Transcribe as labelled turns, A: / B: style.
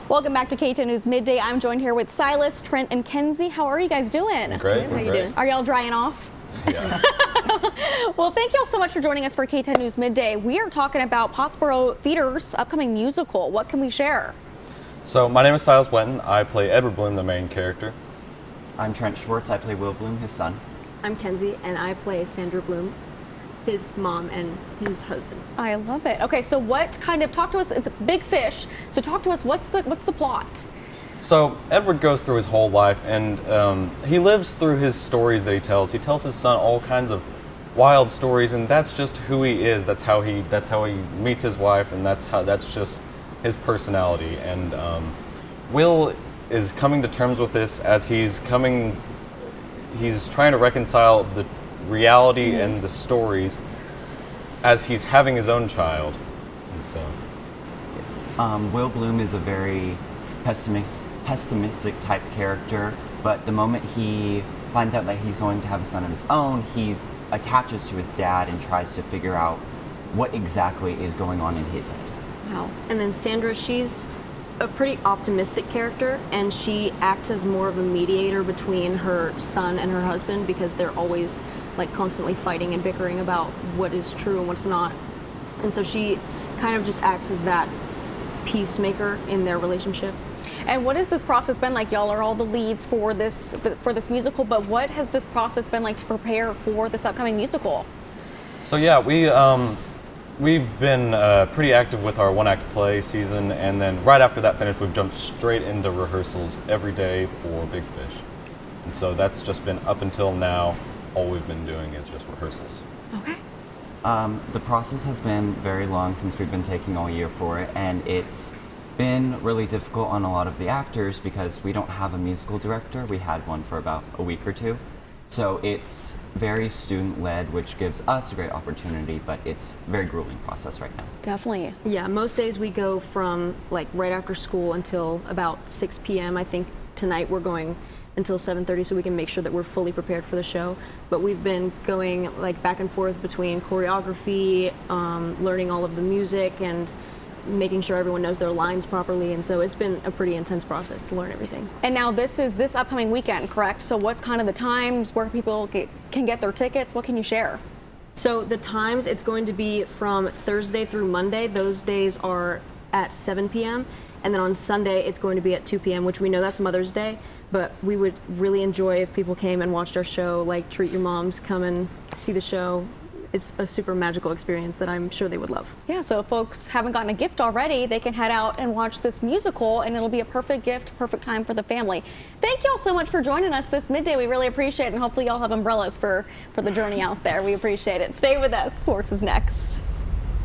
A: Welcome back to K10 News Midday. I'm joined here with Silas, Trent, and Kenzie. How are you guys doing?
B: Great.
A: How you doing? Are y'all drying off?
B: Yeah.
A: Well, thank y'all so much for joining us for K10 News Midday. We are talking about Pottsboro Theater's upcoming musical. What can we share?
B: So my name is Silas Blenton. I play Edward Bloom, the main character.
C: I'm Trent Schwartz. I play Will Bloom, his son.
D: I'm Kenzie, and I play Sandra Bloom, his mom and his husband.
A: I love it. Okay, so talk to us, it's a big fish, so talk to us, what's the plot?
B: So Edward goes through his whole life, and he lives through his stories that he tells. He tells his son all kinds of wild stories, and that's just who he is. That's how he meets his wife, and that's just his personality. And Will is coming to terms with this as he's trying to reconcile the reality and the stories as he's having his own child. And so
C: Yes. Will Bloom is a very pessimistic type character, but the moment he finds out that he's going to have a son of his own, he attaches to his dad and tries to figure out what exactly is going on in his head.
D: Wow. And then Sandra, she's a pretty optimistic character, and she acts as more of a mediator between her son and her husband because they're always like constantly fighting and bickering about what is true and what's not. And so she kind of just acts as that peacemaker in their relationship.
A: And what has this process been like? Y'all are all the leads for this musical, but what has this process been like to prepare for this upcoming musical?
B: So yeah, we've been pretty active with our one-act play season, and then right after that finished, we've jumped straight into rehearsals every day for Big Fish. And so that's just been up until now. All we've been doing is just rehearsals.
A: Okay.
C: The process has been very long since we've been taking all year for it, and it's been really difficult on a lot of the actors because we don't have a musical director. We had one for about a week or two. So it's very student-led, which gives us a great opportunity, but it's a very grueling process right now.
A: Definitely.
D: Yeah, most days we go from like right after school until about 6 p.m. I think tonight we're going until 7:30 so we can make sure that we're fully prepared for the show. But we've been going like back and forth between choreography, learning all of the music, and making sure everyone knows their lines properly. And so it's been a pretty intense process to learn everything.
A: And now this is this upcoming weekend, correct? So what's kind of the times where people can get their tickets? What can you share?
D: So the times, it's going to be from Thursday through Monday. Those days are at 7 p.m. And then on Sunday, it's going to be at 2 p.m., which we know that's Mother's Day. But we would really enjoy if people came and watched our show, like treat your moms, come and see the show. It's a super magical experience that I'm sure they would love.
A: Yeah, so if folks haven't gotten a gift already, they can head out and watch this musical, and it'll be a perfect gift, perfect time for the family. Thank y'all so much for joining us this midday. We really appreciate it, and hopefully y'all have umbrellas for the journey out there. We appreciate it. Stay with us. Sports is next.